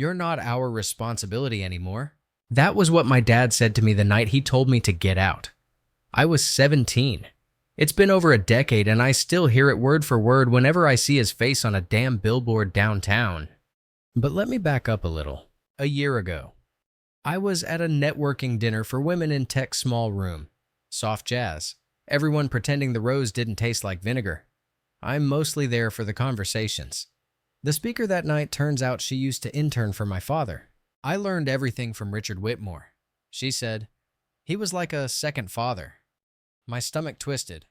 You're not our responsibility anymore. That was what my dad said to me the night he told me to get out. I was 17. It's been over a decade and I still hear it word for word whenever I see his face on a damn billboard downtown. But let me back up a little. A year ago, I was at a networking dinner for women in tech's small room. Soft jazz. Everyone pretending the rose didn't taste like vinegar. I'm mostly there for the conversations. The speaker that night turns out she used to intern for my father. I learned everything from Richard Whitmore. She said, he was like a second father. My stomach twisted.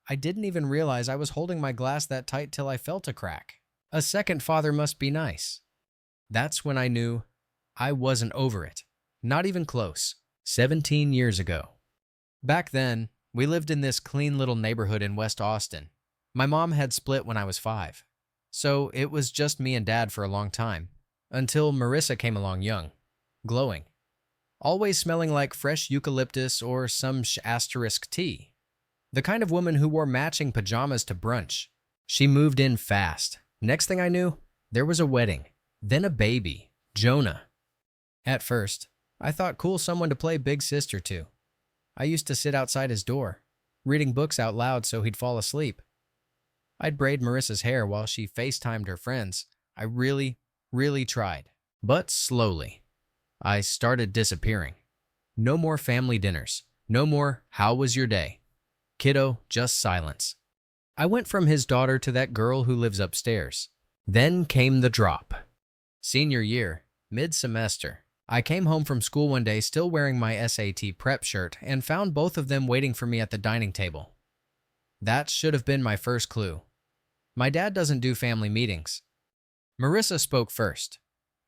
I didn't even realize I was holding my glass that tight till I felt a crack. A second father must be nice. That's when I knew I wasn't over it. Not even close. 17 years ago. Back then, we lived in this clean little neighborhood in West Austin. My mom had split when I was 5. So it was just me and Dad for a long time. Until Marissa came along young. Glowing. Always smelling like fresh eucalyptus or some asterisk tea. The kind of woman who wore matching pajamas to brunch. She moved in fast. Next thing I knew, there was a wedding. Then a baby. Jonah. At first, I thought cool someone to play big sister to. I used to sit outside his door, reading books out loud so he'd fall asleep. I'd braid Marissa's hair while she FaceTimed her friends. I really tried. But slowly, I started disappearing. No more family dinners. No more, how was your day? Kiddo, just silence. I went from his daughter to that girl who lives upstairs. Then came the drop. Senior year, mid-semester. I came home from school one day still wearing my SAT prep shirt and found both of them waiting for me at the dining table. That should have been my first clue. My dad doesn't do family meetings. Marissa spoke first.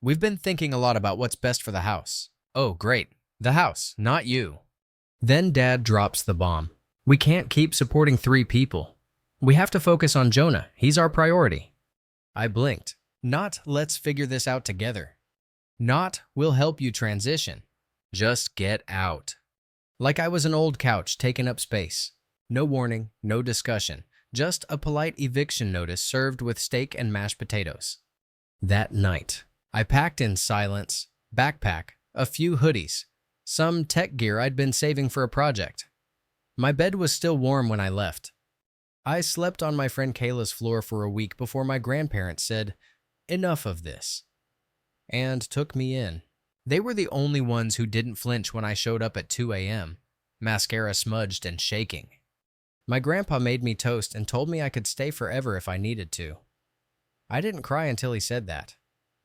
We've been thinking a lot about what's best for the house. Oh, great. The house, not you. Then Dad drops the bomb. We can't keep supporting 3 people. We have to focus on Jonah. He's our priority. I blinked. Not, let's figure this out together. Not, we'll help you transition. Just get out. Like I was an old couch taking up space. No warning, no discussion. Just a polite eviction notice served with steak and mashed potatoes. That night, I packed in silence, backpack, a few hoodies, some tech gear I'd been saving for a project. My bed was still warm when I left. I slept on my friend Kayla's floor for a week before my grandparents said, enough of this, and took me in. They were the only ones who didn't flinch when I showed up at 2 a.m., mascara smudged and shaking. My grandpa made me toast and told me I could stay forever if I needed to. I didn't cry until he said that,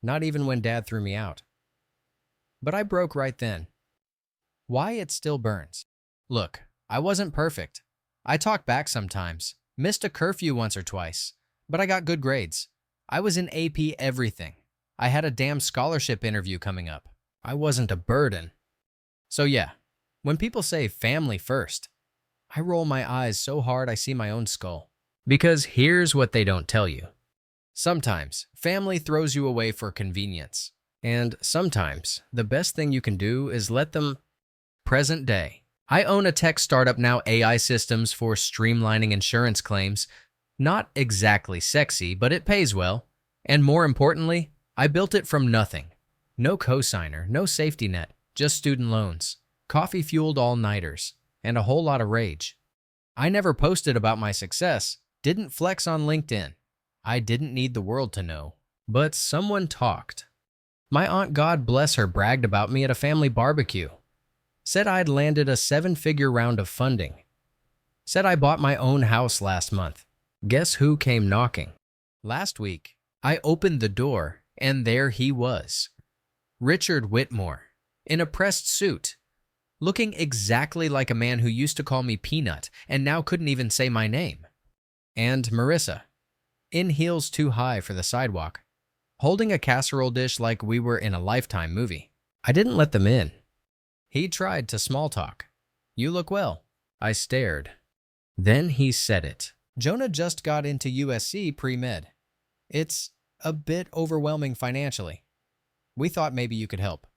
not even when Dad threw me out. But I broke right then. Why it still burns. Look, I wasn't perfect. I talk back sometimes, missed a curfew once or twice, but I got good grades. I was in AP everything. I had a damn scholarship interview coming up. I wasn't a burden. So yeah, when people say family first, I roll my eyes so hard I see my own skull. Because here's what they don't tell you. Sometimes, family throws you away for convenience. And sometimes, the best thing you can do is let them. Present day. I own a tech startup now, AI systems for streamlining insurance claims. Not exactly sexy, but it pays well. And more importantly, I built it from nothing. No cosigner, no safety net, just student loans, coffee-fueled all-nighters, and a whole lot of rage. I never posted about my success, didn't flex on LinkedIn. I didn't need the world to know. But someone talked. My aunt, God bless her, bragged about me at a family barbecue. Said I'd landed a 7-figure round of funding. Said I bought my own house last month. Guess who came knocking? Last week, I opened the door, and there he was. Richard Whitmore, in a pressed suit, looking exactly like a man who used to call me Peanut and now couldn't even say my name. And Marissa, in heels too high for the sidewalk, holding a casserole dish like we were in a Lifetime movie. I didn't let them in. He tried to small talk. You look well. I stared. Then he said it. Jonah just got into USC pre-med. It's a bit overwhelming financially. We thought maybe you could help.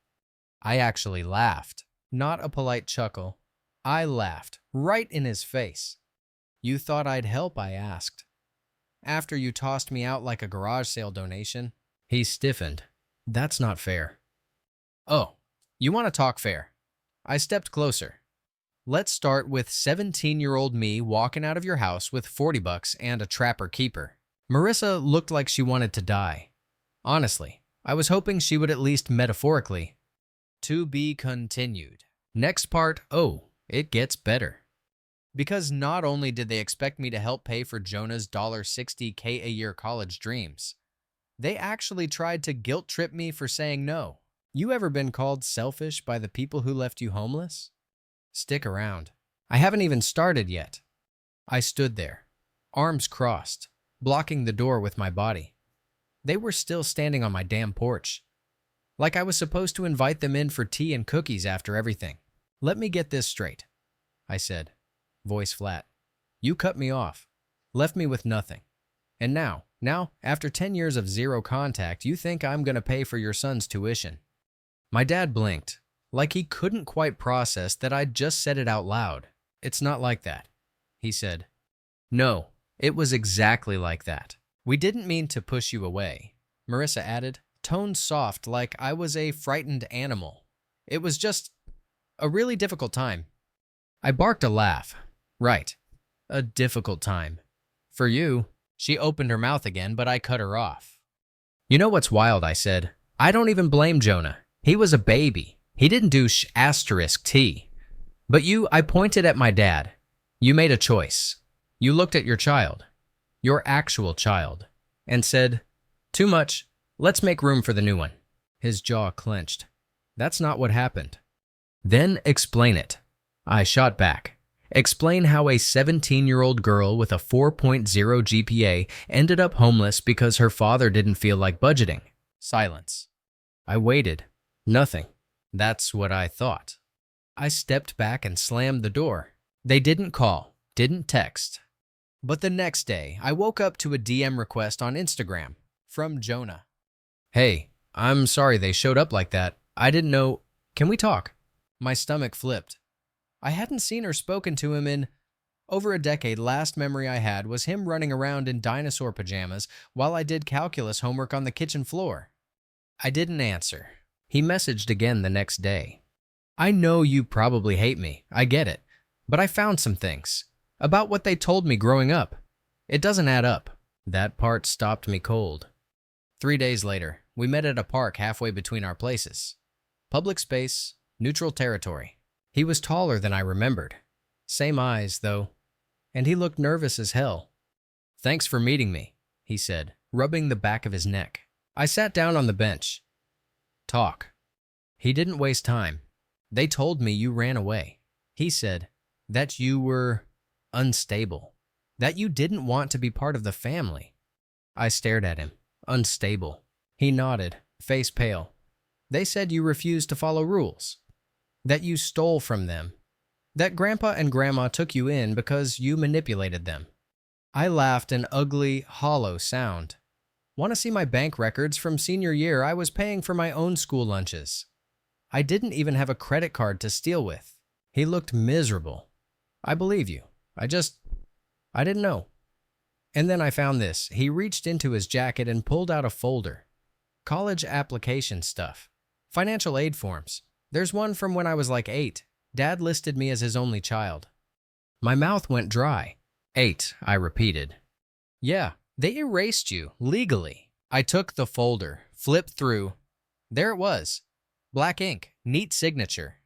I actually laughed. Not a polite chuckle. I laughed, right in his face. You thought I'd help, I asked. After you tossed me out like a garage sale donation. He stiffened. That's not fair. Oh, you want to talk fair? I stepped closer. Let's start with 17-year-old me walking out of your house with 40 bucks and a trapper keeper. Marissa looked like she wanted to die. Honestly, I was hoping she would at least metaphorically. To be continued. Next part, oh, it gets better. Because not only did they expect me to help pay for Jonah's $60K a year college dreams, they actually tried to guilt trip me for saying no. You ever been called selfish by the people who left you homeless? Stick around. I haven't even started yet. I stood there, arms crossed, blocking the door with my body. They were still standing on my damn porch. Like I was supposed to invite them in for tea and cookies after everything. Let me get this straight, I said, voice flat. You cut me off, left me with nothing. And now, after 10 years of zero contact, you think I'm gonna pay for your son's tuition. My dad blinked, like he couldn't quite process that I'd just said it out loud. It's not like that, he said. No, it was exactly like that. We didn't mean to push you away, Marissa added, tone soft like I was a frightened animal. It was just a really difficult time. I barked a laugh. Right, a difficult time. For you. She opened her mouth again, but I cut her off. You know what's wild, I said. I don't even blame Jonah. He was a baby. He didn't do *T. But you, I pointed at my dad. You made a choice. You looked at your child, your actual child, and said, too much. Let's make room for the new one. His jaw clenched. That's not what happened. Then explain it. I shot back. Explain how a 17-year-old girl with a 4.0 GPA ended up homeless because her father didn't feel like budgeting. Silence. I waited. Nothing. That's what I thought. I stepped back and slammed the door. They didn't call, didn't text. But the next day, I woke up to a DM request on Instagram from Jonah. Hey, I'm sorry they showed up like that. I didn't know. Can we talk? My stomach flipped. I hadn't seen or spoken to him in over a decade. Last memory I had was him running around in dinosaur pajamas while I did calculus homework on the kitchen floor. I didn't answer. He messaged again the next day. I know you probably hate me. I get it. But I found some things about what they told me growing up. It doesn't add up. That part stopped me cold. 3 days later, we met at a park halfway between our places. Public space, neutral territory. He was taller than I remembered. Same eyes, though. And he looked nervous as hell. Thanks for meeting me, he said, rubbing the back of his neck. I sat down on the bench. Talk. He didn't waste time. They told me you ran away. He said that you were unstable, that you didn't want to be part of the family. I stared at him. Unstable. He nodded, face pale. They said you refused to follow rules, that you stole from them, that Grandpa and Grandma took you in because you manipulated them. I laughed an ugly, hollow sound. Want to see my bank records from senior year? I was paying for my own school lunches. I didn't even have a credit card to steal with. He looked miserable. I believe you. I didn't know. And then I found this. He reached into his jacket and pulled out a folder. College application stuff. Financial aid forms. There's one from when I was like 8. Dad listed me as his only child. My mouth went dry. 8, I repeated. Yeah, they erased you, legally. I took the folder, flipped through. There it was. Black ink, neat signature.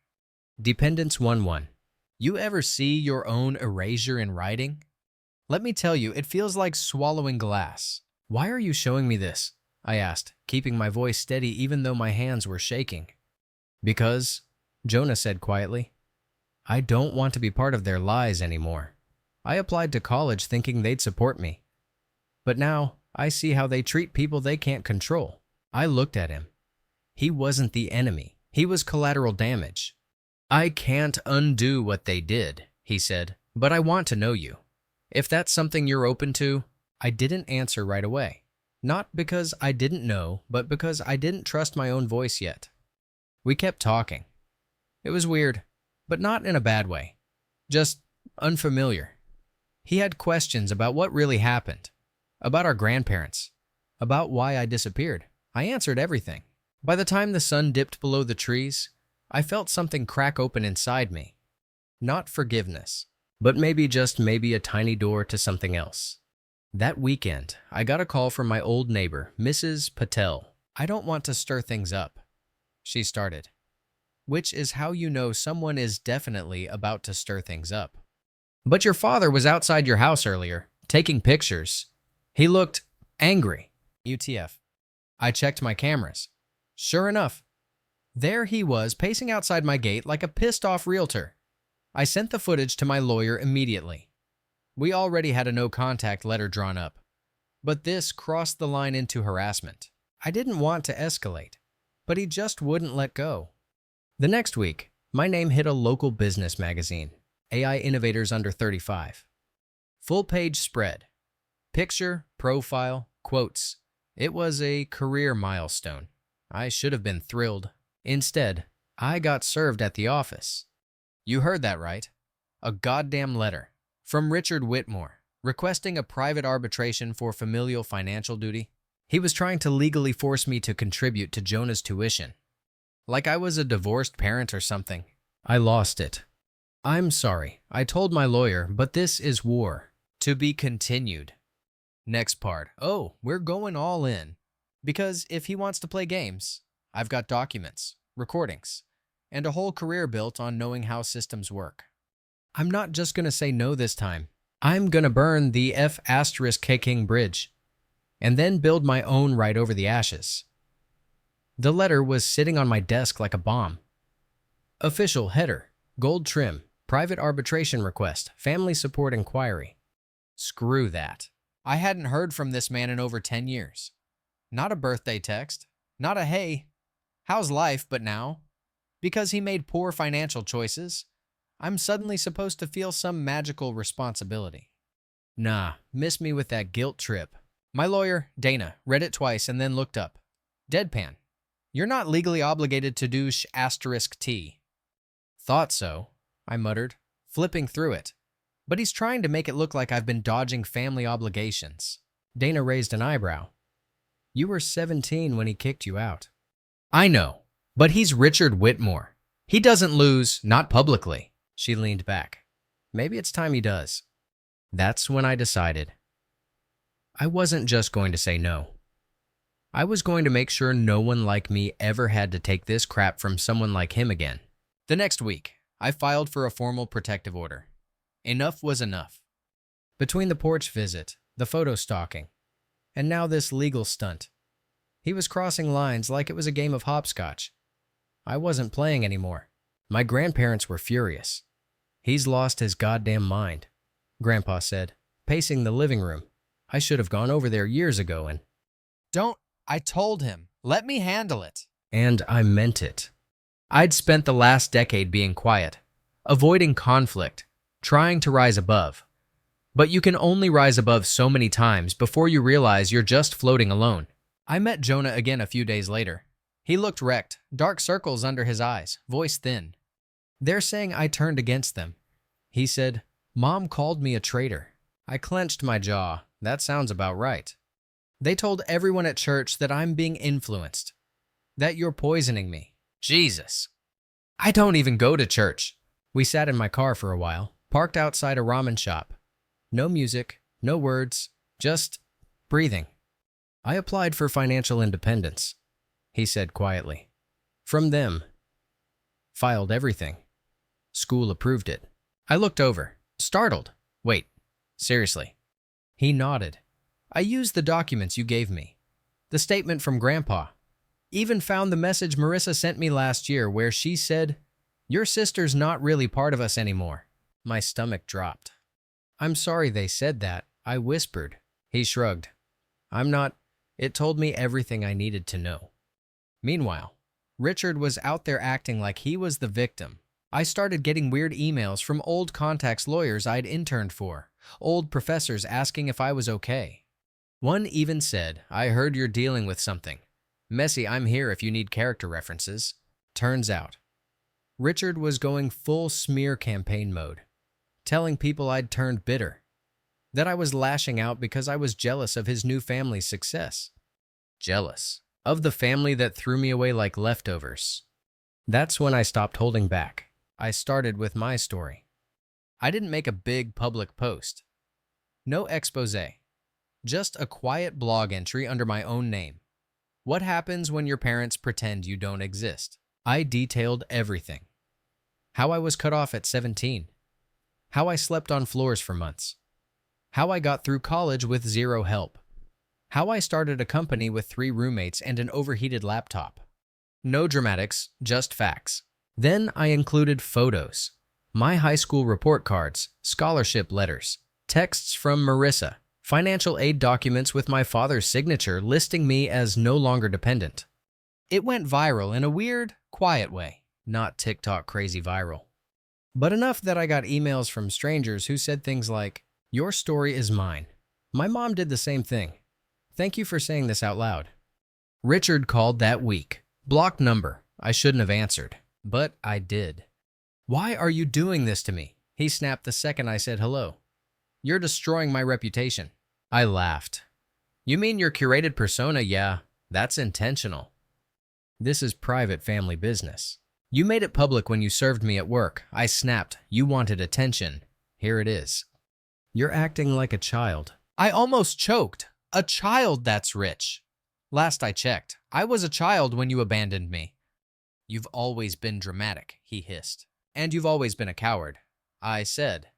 Dependence 1-1. You ever see your own erasure in writing? Let me tell you, it feels like swallowing glass. Why are you showing me this? I asked, keeping my voice steady even though my hands were shaking. Because, Jonah said quietly, I don't want to be part of their lies anymore. I applied to college thinking they'd support me. But now, I see how they treat people they can't control. I looked at him. He wasn't the enemy. He was collateral damage. I can't undo what they did, he said, but I want to know you. If that's something you're open to, I didn't answer right away. Not because I didn't know, but because I didn't trust my own voice yet. We kept talking. It was weird, but not in a bad way. Just unfamiliar. He had questions about what really happened, about our grandparents, about why I disappeared. I answered everything. By the time the sun dipped below the trees, I felt something crack open inside me. Not forgiveness, but maybe a tiny door to something else. That weekend, I got a call from my old neighbor, Mrs. Patel. "I don't want to stir things up," she started. Which is how you know someone is definitely about to stir things up. "But your father was outside your house earlier, taking pictures. He looked angry." UTF. I checked my cameras. Sure enough, there he was pacing outside my gate like a pissed-off realtor. I sent the footage to my lawyer immediately. We already had a no-contact letter drawn up, but this crossed the line into harassment. I didn't want to escalate, but he just wouldn't let go. The next week, my name hit a local business magazine, AI Innovators Under 35. Full-page spread. Picture, profile, quotes. It was a career milestone. I should have been thrilled. Instead, I got served at the office. You heard that right. A goddamn letter from Richard Whitmore requesting a private arbitration for familial financial duty. He was trying to legally force me to contribute to Jonah's tuition. Like I was a divorced parent or something. I lost it. "I'm sorry, I told my lawyer, but this is war. To be continued." Next part. "Oh, we're going all in. Because if he wants to play games, I've got documents, recordings, and a whole career built on knowing how systems work. I'm not just going to say no this time. I'm going to burn the F***King bridge, and then build my own right over the ashes." The letter was sitting on my desk like a bomb. Official header, gold trim, private arbitration request, family support inquiry. Screw that. I hadn't heard from this man in over 10 years. Not a birthday text, not a "hey, how's life," but now, because he made poor financial choices, I'm suddenly supposed to feel some magical responsibility. Nah, miss me with that guilt trip. My lawyer, Dana, read it twice and then looked up. Deadpan. "You're not legally obligated to do **T. "Thought so," I muttered, flipping through it. "But he's trying to make it look like I've been dodging family obligations." Dana raised an eyebrow. "You were 17 when he kicked you out." "I know, but he's Richard Whitmore. He doesn't lose, not publicly." She leaned back. "Maybe it's time he does." That's when I decided. I wasn't just going to say no. I was going to make sure no one like me ever had to take this crap from someone like him again. The next week, I filed for a formal protective order. Enough was enough. Between the porch visit, the photo stalking, and now this legal stunt. He was crossing lines like it was a game of hopscotch. I wasn't playing anymore. My grandparents were furious. "He's lost his goddamn mind," Grandpa said, pacing the living room. I should have gone over there years ago and... "Don't," I told him. "Let me handle it." And I meant it. I'd spent the last decade being quiet, avoiding conflict, trying to rise above. But you can only rise above so many times before you realize you're just floating alone. I met Jonah again a few days later. He looked wrecked, dark circles under his eyes, voice thin. They're saying I turned against them. He said, "Mom called me a traitor." I clenched my jaw. That sounds about right. They told everyone at church that I'm being influenced, that you're poisoning me. Jesus. I don't even go to church. We sat in my car for a while, parked outside a ramen shop. No music, no words, just breathing. "I applied for financial independence," he said quietly. "From them. Filed everything. School approved it." I looked over, startled. "Wait, seriously?" He nodded. "I used the documents you gave me. The statement from Grandpa. Even found the message Marissa sent me last year where she said, 'Your sister's not really part of us anymore.'" My stomach dropped. "I'm sorry they said that," I whispered. He shrugged. "I'm not." It told me everything I needed to know. Meanwhile, Richard was out there acting like he was the victim. I started getting weird emails from old contacts lawyers I'd interned for, old professors asking if I was okay. One even said, "I heard you're dealing with something. Messy, I'm here if you need character references." Turns out, Richard was going full smear campaign mode, telling people I'd turned bitter, that I was lashing out because I was jealous of his new family's success. Jealous. of the family that threw me away like leftovers. That's when I stopped holding back. I started with my story. I didn't make a big public post. No expose. Just a quiet blog entry under my own name. What happens when your parents pretend you don't exist? I detailed everything. How I was cut off at 17. How I slept on floors for months. How I got through college with zero help. How I started a company with 3 roommates and an overheated laptop. No dramatics, just facts. Then I included photos. My high school report cards, scholarship letters, texts from Marissa, financial aid documents with my father's signature listing me as no longer dependent. It went viral in a weird, quiet way, not TikTok crazy viral. But enough that I got emails from strangers who said things like, "Your story is mine. My mom did the same thing. Thank you for saying this out loud." Richard called that week. Blocked number. I shouldn't have answered, but I did. "Why are you doing this to me?" he snapped the second I said hello. "You're destroying my reputation." I laughed. "You mean your curated persona? Yeah, that's intentional. This is private family business. You made it public when you served me at work." I snapped. "You wanted attention. Here it is." "You're acting like a child." I almost choked. A child that's rich. Last I checked, I was a child when you abandoned me. "You've always been dramatic," he hissed. "And you've always been a coward," I said.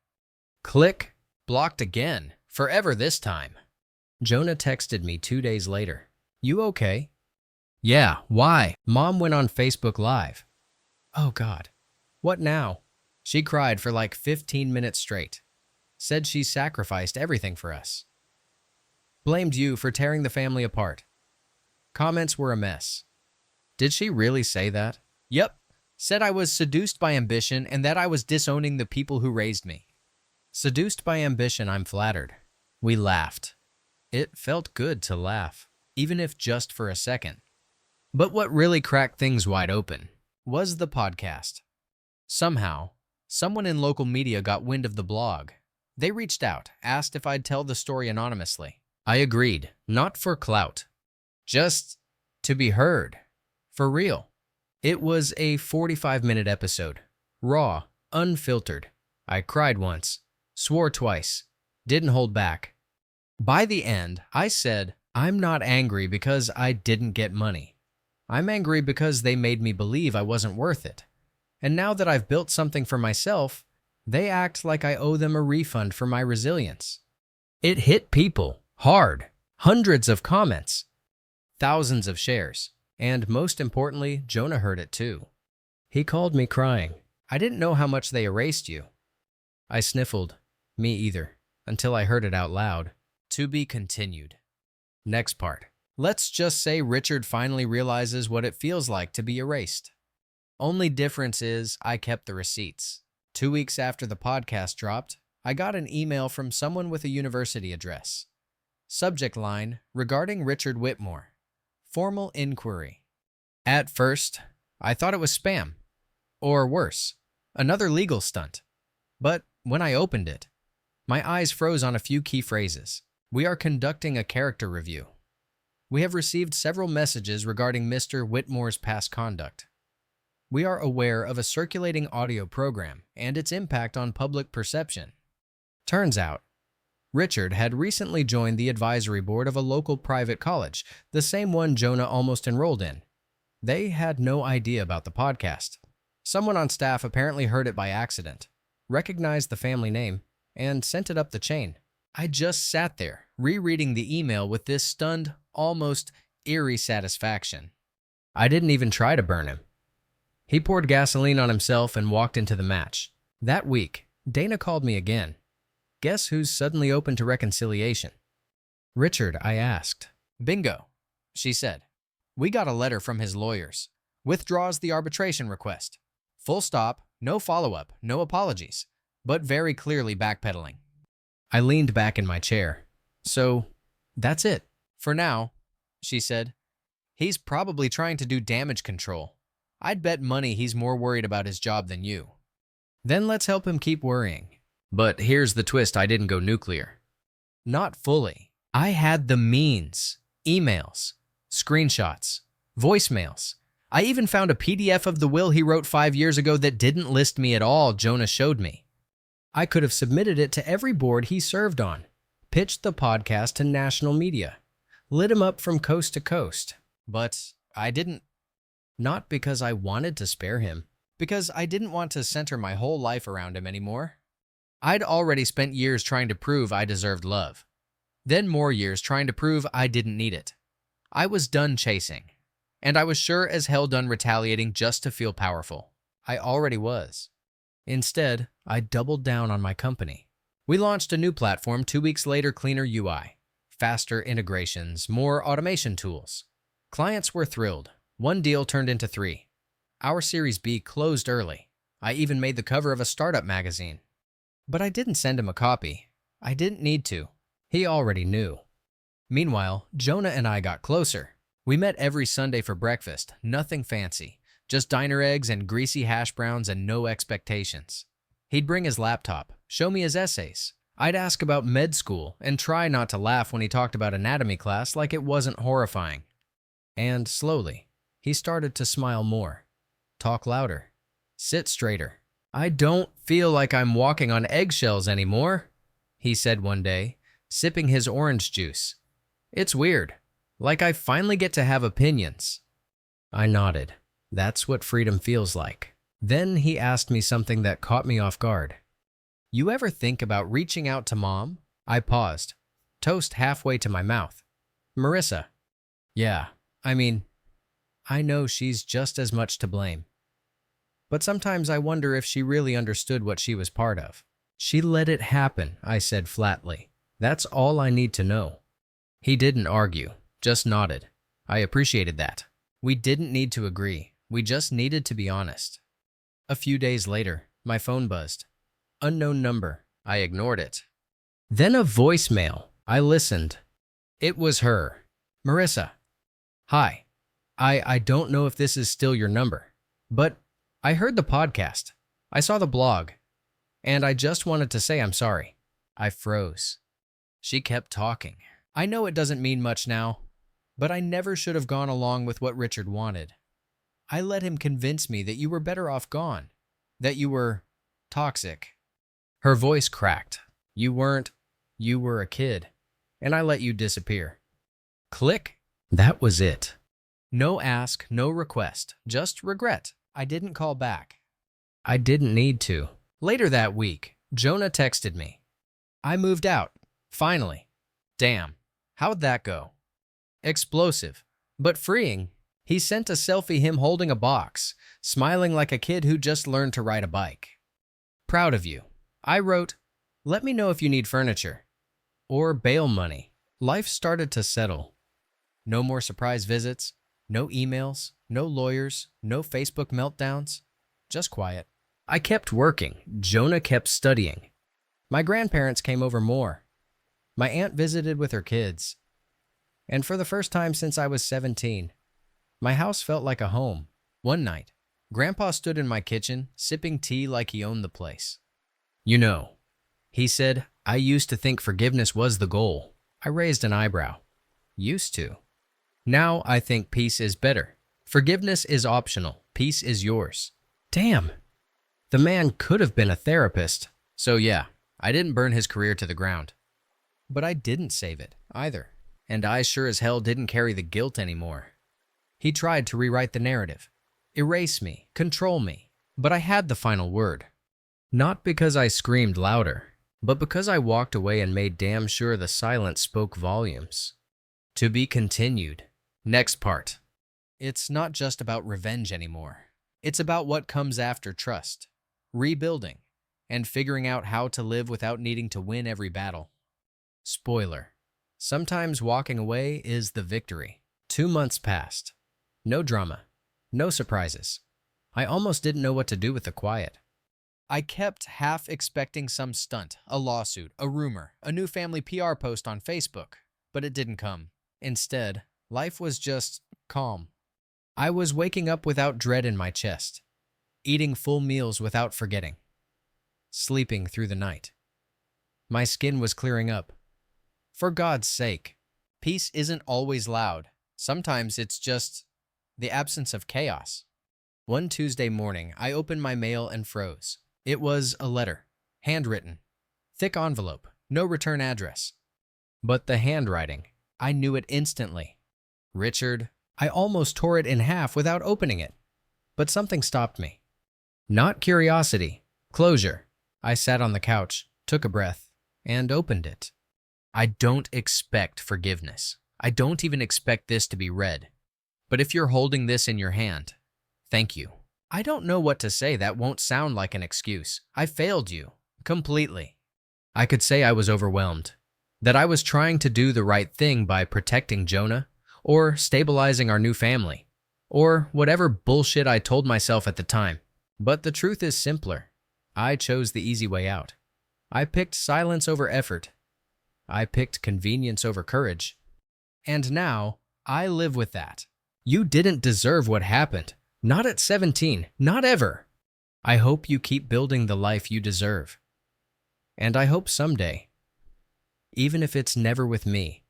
Click. Blocked again. Forever this time. Jonah texted me 2 days later. "You okay?" "Yeah, why?" "Mom went on Facebook Live." "Oh God. What now?" "She cried for like 15 minutes straight. Said she sacrificed everything for us. Blamed you for tearing the family apart. Comments were a mess." "Did she really say that?" "Yep. Said I was seduced by ambition and that I was disowning the people who raised me." "Seduced by ambition, I'm flattered." We laughed. It felt good to laugh, even if just for a second. But what really cracked things wide open was the podcast. Somehow, someone in local media got wind of the blog. They reached out, asked if I'd tell the story anonymously. I agreed, not for clout, just to be heard. For real. It was a 45-minute episode. Raw, unfiltered. I cried once, swore twice, didn't hold back. By the end, I said, I'm not angry because I didn't get money. I'm angry because they made me believe I wasn't worth it. And now that I've built something for myself, they act like I owe them a refund for my resilience. It hit people hard. Hundreds of comments, thousands of shares, and most importantly, Jonah heard it too. He called me crying. I didn't know how much they erased you. I sniffled. Me either, until I heard it out loud. To be continued. Next part. Let's just say Richard finally realizes what it feels like to be erased. Only difference is I kept the receipts. 2 weeks after the podcast dropped, I got an email from someone with a university address. Subject line, regarding Richard Whitmore. Formal inquiry. At first, I thought it was spam. Or worse, another legal stunt. But when I opened it, my eyes froze on a few key phrases. We are conducting a character review. We have received several messages regarding Mr. Whitmore's past conduct. We are aware of a circulating audio program and its impact on public perception. Turns out, Richard had recently joined the advisory board of a local private college, the same one Jonah almost enrolled in. They had no idea about the podcast. Someone on staff apparently heard it by accident, recognized the family name, and sent it up the chain. I just sat there, rereading the email with this stunned, almost eerie satisfaction. I didn't even try to burn him. He poured gasoline on himself and walked into the match. That week, Dana called me again. Guess who's suddenly open to reconciliation? Richard, I asked. Bingo, she said. We got a letter from his lawyers. Withdraws the arbitration request. Full stop, no follow-up, no apologies, but very clearly backpedaling. I leaned back in my chair. So, that's it. For now, she said. He's probably trying to do damage control. I'd bet money he's more worried about his job than you. Then let's help him keep worrying. But here's the twist, I didn't go nuclear. Not fully. I had the means, emails, screenshots, voicemails. I even found a PDF of the will he wrote 5 years ago that didn't list me at all. Jonah showed me. I could have submitted it to every board he served on, pitched the podcast to national media, lit him up from coast to coast. But I didn't. Not because I wanted to spare him, because I didn't want to center my whole life around him anymore. I'd already spent years trying to prove I deserved love, then more years trying to prove I didn't need it. I was done chasing, and I was sure as hell done retaliating just to feel powerful. I already was. Instead, I doubled down on my company. We launched a new platform 2 weeks later, cleaner UI, faster integrations, more automation tools. Clients were thrilled. 1 deal turned into 3. Our Series B closed early. I even made the cover of a startup magazine. But I didn't send him a copy. I didn't need to. He already knew. Meanwhile, Jonah and I got closer. We met every Sunday for breakfast, nothing fancy, just diner eggs and greasy hash browns and no expectations. He'd bring his laptop, show me his essays. I'd ask about med school and try not to laugh when he talked about anatomy class like it wasn't horrifying. And slowly, he started to smile more, talk louder, sit straighter. "I don't feel like I'm walking on eggshells anymore," he said one day, sipping his orange juice. "It's weird, like I finally get to have opinions." I nodded. That's what freedom feels like. Then he asked me something that caught me off guard. "You ever think about reaching out to Mom?" I paused, toast halfway to my mouth. "Marissa." "Yeah, I mean, I know she's just as much to blame. But sometimes I wonder if she really understood what she was part of." "She let it happen," I said flatly. "That's all I need to know." He didn't argue, just nodded. I appreciated that. We didn't need to agree. We just needed to be honest. A few days later, my phone buzzed. Unknown number. I ignored it. Then a voicemail. I listened. It was her. "Marissa. Hi. I don't know if this is still your number, but I heard the podcast. I saw the blog, and I just wanted to say I'm sorry." I froze. She kept talking. "I know it doesn't mean much now, but I never should have gone along with what Richard wanted. I let him convince me that you were better off gone, that you were toxic." Her voice cracked. "You weren't. You were a kid, and I let you disappear." Click. That was it. No ask, no request, just regret. I didn't call back. I didn't need to. Later that week, Jonah texted me. "I moved out. Finally. Damn. How'd that go?" Explosive, but freeing. He sent a selfie him holding a box, smiling like a kid who just learned to ride a bike. "Proud of you." I wrote, "Let me know if you need furniture or bail money." Life started to settle. No more surprise visits, no emails, no lawyers, no Facebook meltdowns, just quiet. I kept working. Jonah kept studying. My grandparents came over more. My aunt visited with her kids. And for the first time since I was 17, my house felt like a home. One night, Grandpa stood in my kitchen, sipping tea like he owned the place. "You know," he said, "I used to think forgiveness was the goal." I raised an eyebrow. "Used to?" "Now I think peace is better. Forgiveness is optional. Peace is yours." Damn. The man could have been a therapist. So yeah, I didn't burn his career to the ground. But I didn't save it, either. And I sure as hell didn't carry the guilt anymore. He tried to rewrite the narrative. Erase me, control me. But I had the final word. Not because I screamed louder, but because I walked away and made damn sure the silence spoke volumes. To be continued. Next part. It's not just about revenge anymore. It's about what comes after trust, rebuilding, and figuring out how to live without needing to win every battle. Spoiler. Sometimes walking away is the victory. 2 months passed. No drama. No surprises. I almost didn't know what to do with the quiet. I kept half expecting some stunt, a lawsuit, a rumor, a new family PR post on Facebook, but it didn't come. Instead, life was just calm. I was waking up without dread in my chest, eating full meals without forgetting, sleeping through the night. My skin was clearing up. For God's sake, peace isn't always loud. Sometimes it's just the absence of chaos. One Tuesday morning, I opened my mail and froze. It was a letter, handwritten, thick envelope, no return address. But the handwriting, I knew it instantly. Richard, I almost tore it in half without opening it. But something stopped me. Not curiosity, closure. I sat on the couch, took a breath, and opened it. I don't expect forgiveness. I don't even expect this to be read. But if you're holding this in your hand, thank you. I don't know what to say that won't sound like an excuse. I failed you. Completely. I could say I was overwhelmed. That I was trying to do the right thing by protecting Jonah, or stabilizing our new family, or whatever bullshit I told myself at the time. But the truth is simpler. I chose the easy way out. I picked silence over effort. I picked convenience over courage. And now, I live with that. You didn't deserve what happened. Not at 17. Not ever. I hope you keep building the life you deserve. And I hope someday, even if it's never with me,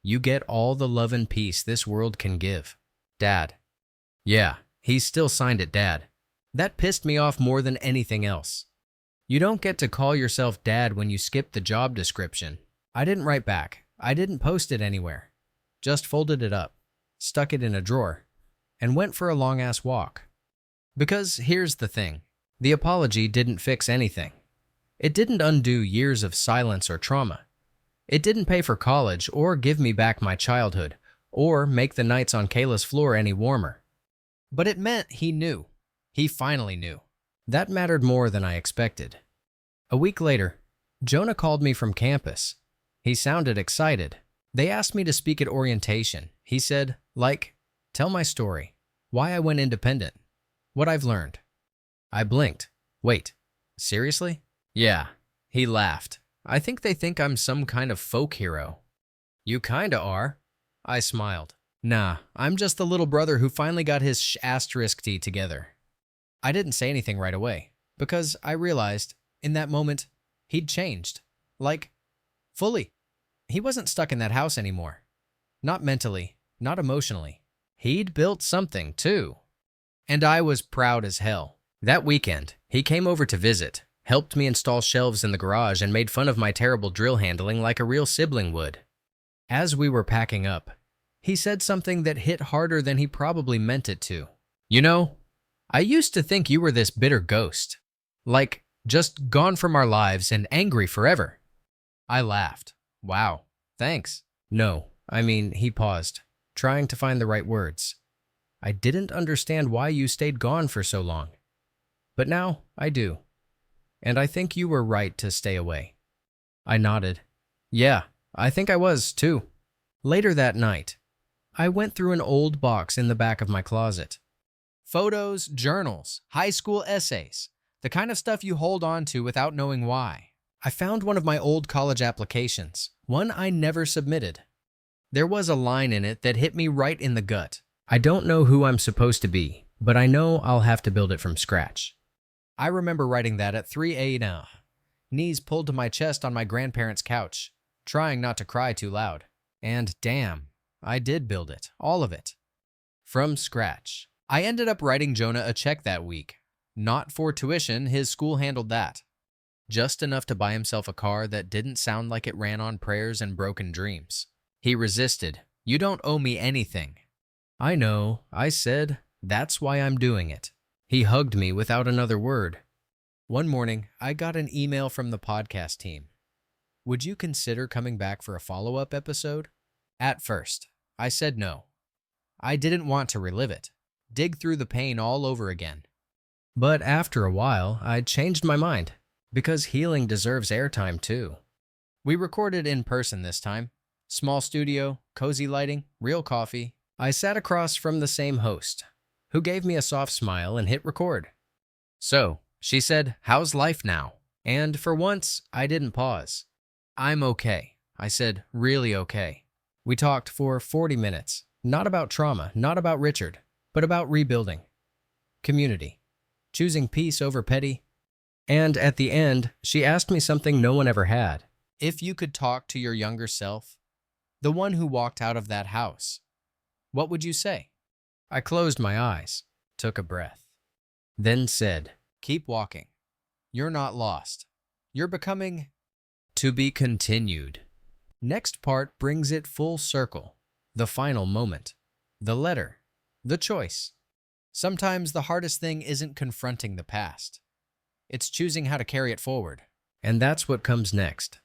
you get all the love and peace this world can give. Dad. Yeah, he still signed it Dad. That pissed me off more than anything else. You don't get to call yourself Dad when you skip the job description. I didn't write back. I didn't post it anywhere. Just folded it up, stuck it in a drawer, and went for a long-ass walk. Because here's the thing. The apology didn't fix anything. It didn't undo years of silence or trauma. It didn't pay for college or give me back my childhood or make the nights on Kayla's floor any warmer. But it meant he knew. He finally knew. That mattered more than I expected. A week later, Jonah called me from campus. He sounded excited. They asked me to speak at orientation. He said, tell my story, why I went independent, what I've learned. I blinked. Wait, seriously? Yeah. He laughed. I think they think I'm some kind of folk hero. You kinda are. I smiled. Nah, I'm just the little brother who finally got his *T together. I didn't say anything right away, because I realized, in that moment, he'd changed. Fully. He wasn't stuck in that house anymore. Not mentally, not emotionally. He'd built something, too. And I was proud as hell. That weekend, he came over to visit, helped me install shelves in the garage, and made fun of my terrible drill handling like a real sibling would. As we were packing up, he said something that hit harder than he probably meant it to. You know, I used to think you were this bitter ghost. Just gone from our lives and angry forever. I laughed. Wow, thanks. No, he paused, trying to find the right words. I didn't understand why you stayed gone for so long. But now I do. And I think you were right to stay away. I nodded. Yeah, I think I was, too. Later that night, I went through an old box in the back of my closet. Photos, journals, high school essays, the kind of stuff you hold on to without knowing why. I found one of my old college applications, one I never submitted. There was a line in it that hit me right in the gut. I don't know who I'm supposed to be, but I know I'll have to build it from scratch. I remember writing that at 3 a.m., knees pulled to my chest on my grandparents' couch, trying not to cry too loud. And damn, I did build it, all of it. From scratch. I ended up writing Jonah a check that week. Not for tuition, his school handled that. Just enough to buy himself a car that didn't sound like it ran on prayers and broken dreams. He resisted. You don't owe me anything. I know, I said. That's why I'm doing it. He hugged me without another word. One morning, I got an email from the podcast team. Would you consider coming back for a follow-up episode? At first, I said no. I didn't want to relive it, dig through the pain all over again. But after a while, I changed my mind, because healing deserves airtime too. We recorded in person this time. Small studio, cozy lighting, real coffee. I sat across from the same host, who gave me a soft smile and hit record. So, she said, how's life now? And for once, I didn't pause. I'm okay. I said, really okay. We talked for 40 minutes, not about trauma, not about Richard, but about rebuilding, community, choosing peace over petty. And at the end, she asked me something no one ever had. If you could talk to your younger self, the one who walked out of that house, What would you say? I closed my eyes, took a breath, then said, keep walking. You're not lost. You're becoming to be continued. Next part brings it full circle. The final moment. The letter. The choice. Sometimes the hardest thing isn't confronting the past. It's choosing how to carry it forward. And that's what comes next.